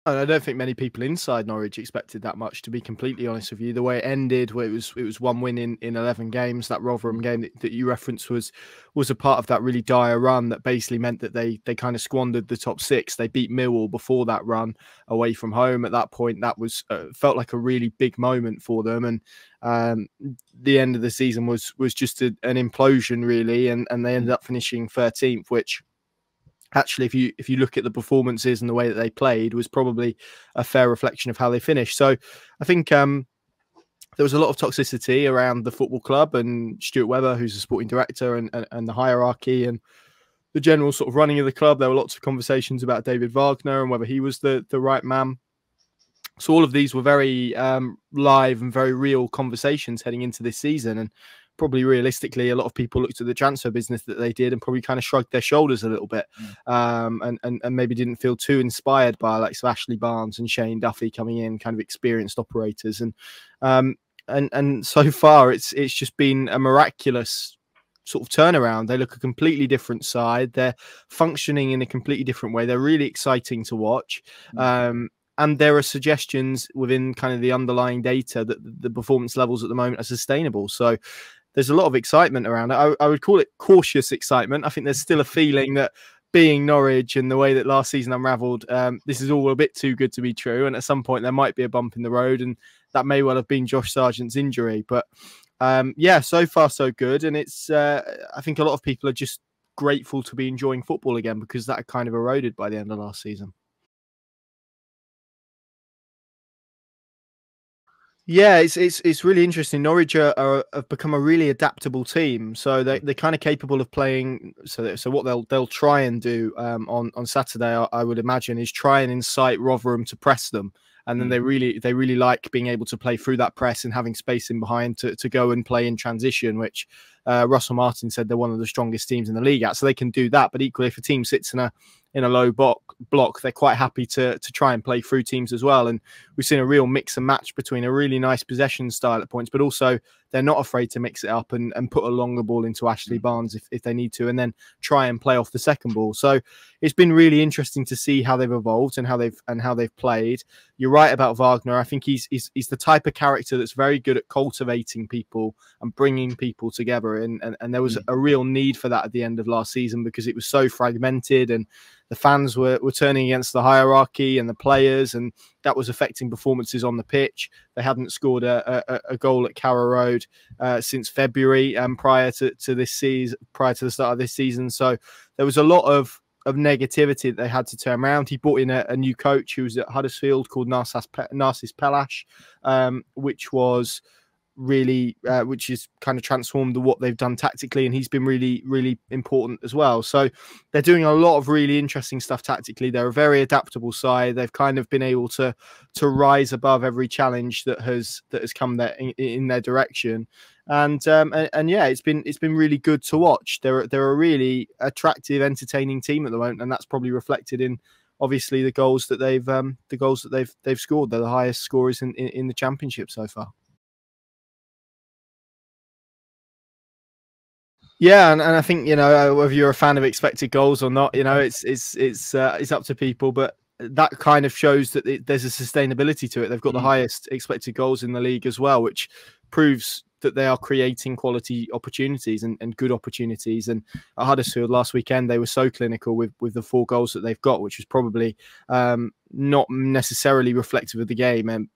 I don't think many people inside Norwich expected that much, to be completely honest with you. The way it ended, where it was one win in 11 games. That Rotherham game that you referenced was a part of that really dire run that basically meant that they kind of squandered the top six. They beat Millwall before that run away from home. At that point, that was felt like a really big moment for them, and the end of the season was just an implosion really, and they ended up finishing 13th, which actually, if you look at the performances and the way that they played, was probably a fair reflection of how they finished. So I think there was a lot of toxicity around the football club and Stuart Webber, who's the sporting director, and the hierarchy and the general sort of running of the club. There were lots of conversations about David Wagner and whether he was the right man. So all of these were very live and very real conversations heading into this season. And probably realistically, a lot of people looked at the transfer business that they did and probably kind of shrugged their shoulders a little bit, and maybe didn't feel too inspired by like Ashley Barnes and Shane Duffy coming in, kind of experienced operators. And so far, it's just been a miraculous sort of turnaround. They look a completely different side. They're functioning in a completely different way. They're really exciting to watch. And there are suggestions within kind of the underlying data that the performance levels at the moment are sustainable. So there's a lot of excitement around it. I would call it cautious excitement. I think there's still a feeling that, being Norwich and the way that last season unravelled, this is all a bit too good to be true. And at some point there might be a bump in the road, and that may well have been Josh Sargent's injury. But yeah, so far so good. And it's I think a lot of people are just grateful to be enjoying football again, because that kind of eroded by the end of last season. Yeah, it's really interesting. Norwich have become a really adaptable team, so they're kind of capable of playing. So what they'll try and do on Saturday, I would imagine, is try and incite Rotherham to press them, and then they really like being able to play through that press and having space in behind to go and play in transition, which Russell Martin said they're one of the strongest teams in the league at. So they can do that, but equally, if a team sits in a low block, they're quite happy to try and play through teams as well. And we've seen a real mix and match between a really nice possession style at points, but also they're not afraid to mix it up and put a longer ball into Ashley Barnes if they need to, and then try and play off the second ball. So it's been really interesting to see how they've evolved and how they've played. You're right about Wagner. I think he's the type of character that's very good at cultivating people and bringing people together. And there was a real need for that at the end of last season, because it was so fragmented and the fans were turning against the hierarchy and the players, and that was affecting performances on the pitch. They hadn't scored a goal at Carrow Road since February, prior to this season, prior to the start of this season. So there was a lot of negativity that they had to turn around. He brought in a new coach who was at Huddersfield called Narcis Pelash, which was really which has kind of transformed what they've done tactically, and he's been really important as well. So they're doing a lot of really interesting stuff tactically. They're a very adaptable side. They've kind of been able to rise above every challenge that has come there in their direction. And yeah, it's been really good to watch. They're a really attractive, entertaining team at the moment, and that's probably reflected in obviously the goals that they've scored. They're the highest scorers in the championship so far. Yeah, and I think, whether you're a fan of expected goals or not, it's up to people, but that kind of shows that there's a sustainability to it. They've got the highest expected goals in the league as well, which proves that they are creating quality opportunities and good opportunities. And at Huddersfield last weekend, they were so clinical with the 4 goals that they've got, which was probably not necessarily reflective of the game.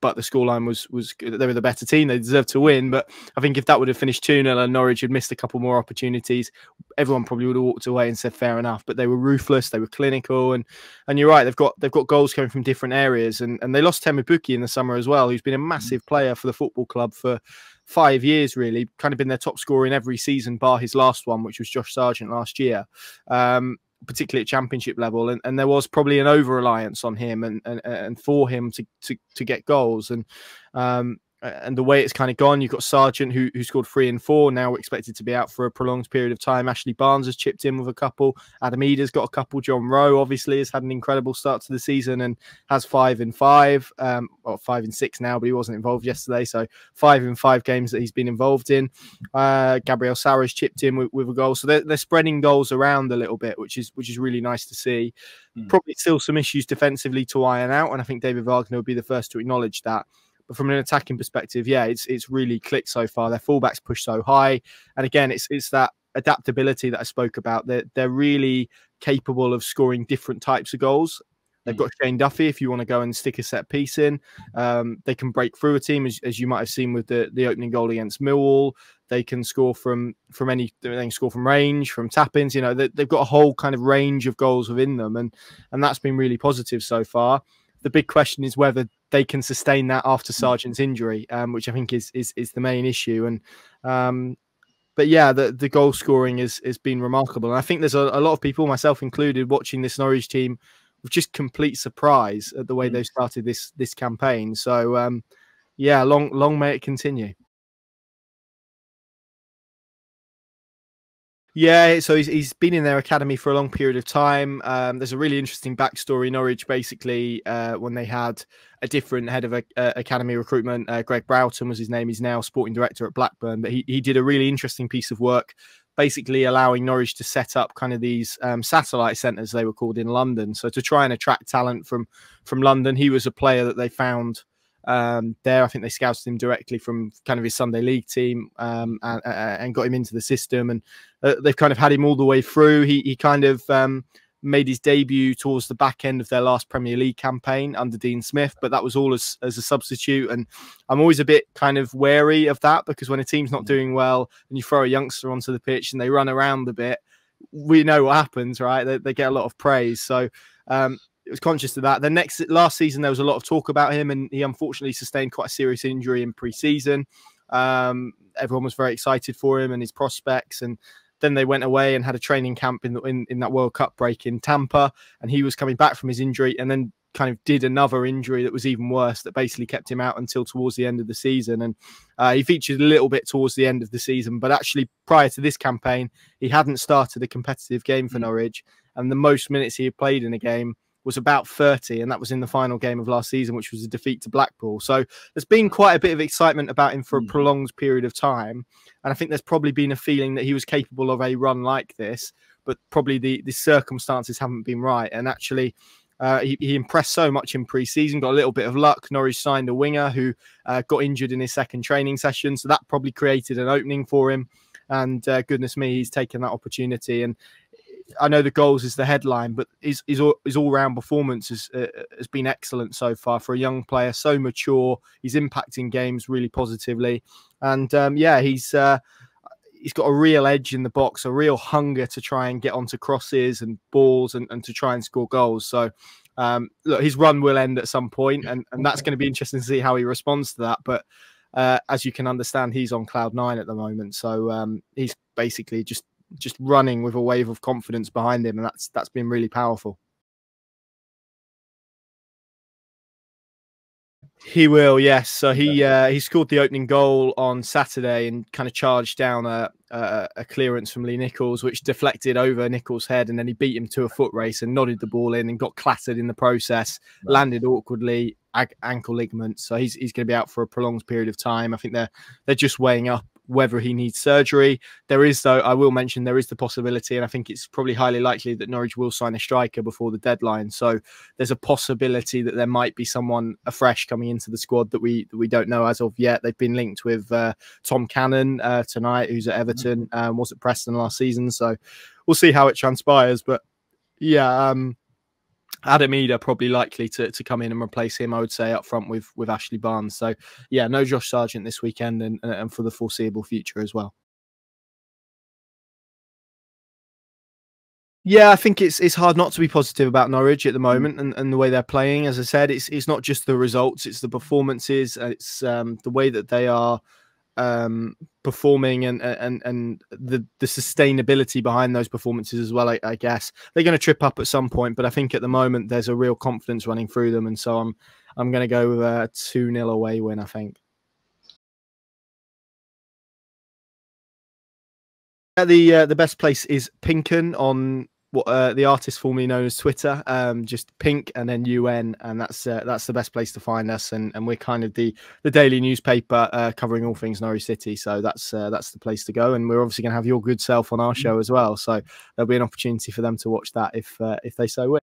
But the scoreline was good. They were the better team. They deserved to win. But I think if that would have finished 2-0 and Norwich had missed a couple more opportunities, everyone probably would have walked away and said fair enough. But they were ruthless. They were clinical. And you're right. They've got goals coming from different areas. And they lost Temu Pukki in the summer as well, who's been a massive player for the football club for 5 years, really. Kind of been their top scorer in every season, bar his last one, which was Josh Sargent last year. Particularly at championship level, and there was probably an over reliance on him and for him to get goals. And and the way it's kind of gone, you've got Sargent who scored 3 and 4, now expected to be out for a prolonged period of time. Ashley Barnes has chipped in with a couple. Adam Ida's got a couple. John Rowe obviously has had an incredible start to the season and has 5 and 5, or 5 and 6 now, but he wasn't involved yesterday. So 5 in 5 games that he's been involved in. Gabriel Sarra's chipped in with a goal. So they're spreading goals around a little bit, which is really nice to see. Probably still some issues defensively to iron out, and I think David Wagner will be the first to acknowledge that. But from an attacking perspective, yeah, it's really clicked so far. Their fullbacks push so high, and again, it's that adaptability that I spoke about. They're really capable of scoring different types of goals. They've got Shane Duffy if you want to go and stick a set piece in. They can break through a team, as you might have seen with the opening goal against Millwall. They can score from any. They can score from range, from tap-ins. You know, they've got a whole kind of range of goals within them, and that's been really positive so far. The big question is whether they can sustain that after Sargent's injury, which I think is the main issue. And but yeah, the goal scoring has been remarkable. And I think there's a lot of people, myself included, watching this Norwich team with just complete surprise at the way they've started this campaign. So yeah, long may it continue. Yeah, so he's been in their academy for a long period of time. There's a really interesting backstory. Norwich, basically, when they had a different head of academy recruitment, Greg Broughton was his name. He's now sporting director at Blackburn. But he did a really interesting piece of work, basically allowing Norwich to set up kind of these satellite centres, they were called, in London. So to try and attract talent from London, he was a player that they found there. I think they scouted him directly from kind of his Sunday League team, and got him into the system, and they've kind of had him all the way through. He kind of made his debut towards the back end of their last Premier League campaign under Dean Smith, but that was all as a substitute. And I'm always a bit kind of wary of that, because when a team's not doing well and you throw a youngster onto the pitch and they run around a bit, we know what happens, right? They get a lot of praise. So it was conscious of that. Last season, there was a lot of talk about him, and he unfortunately sustained quite a serious injury in pre-season. Everyone was very excited for him and his prospects, and then they went away and had a training camp in that World Cup break in Tampa, and he was coming back from his injury, and then kind of did another injury that was even worse, that basically kept him out until towards the end of the season. And he featured a little bit towards the end of the season, but actually prior to this campaign, he hadn't started a competitive game for Norwich, and the most minutes he had played in a game was about 30, and that was in the final game of last season, which was a defeat to Blackpool. So there's been quite a bit of excitement about him for a prolonged period of time, and I think there's probably been a feeling that he was capable of a run like this, but probably the circumstances haven't been right. And actually, he impressed so much in pre-season, got a little bit of luck. Norwich signed a winger who got injured in his second training session, so that probably created an opening for him. And goodness me, he's taken that opportunity. And I know the goals is the headline, but his all-round performance has been excellent so far for a young player, so mature. He's impacting games really positively, and yeah, he's got a real edge in the box, a real hunger to try and get onto crosses and balls and to try and score goals. So look, his run will end at some point, and that's going to be interesting to see how he responds to that. But as you can understand, he's on cloud 9 at the moment, so he's basically just running with a wave of confidence behind him, and that's been really powerful. He will, yes. So he scored the opening goal on Saturday and kind of charged down a clearance from Lee Nichols, which deflected over Nichols' head, and then he beat him to a foot race and nodded the ball in and got clattered in the process, landed awkwardly, ankle ligament. So he's going to be out for a prolonged period of time. I think they're just weighing up whether he needs surgery. There is, though, I will mention, there is the possibility, and I think it's probably highly likely that Norwich will sign a striker before the deadline. So there's a possibility that there might be someone afresh coming into the squad that we don't know as of yet. They've been linked with Tom Cannon tonight, who's at Everton, was at Preston last season. So we'll see how it transpires. But yeah, Adam Ida probably likely to come in and replace him, I would say, up front with Ashley Barnes. So yeah, no Josh Sargent this weekend and for the foreseeable future as well. Yeah, I think it's hard not to be positive about Norwich at the moment and the way they're playing. As I said, it's not just the results, it's the performances, it's the way that they are performing and the sustainability behind those performances as well. I guess they're going to trip up at some point, but I think at the moment there's a real confidence running through them, and so I'm going to go with a 2-0 away win, I think. The best place is Pinken on what the artist formerly known as Twitter. Just Pink and then UN, and that's the best place to find us. And we're kind of the daily newspaper covering all things Norwich City. So that's the place to go. And we're obviously going to have your good self on our show as well. So there'll be an opportunity for them to watch that if they so wish.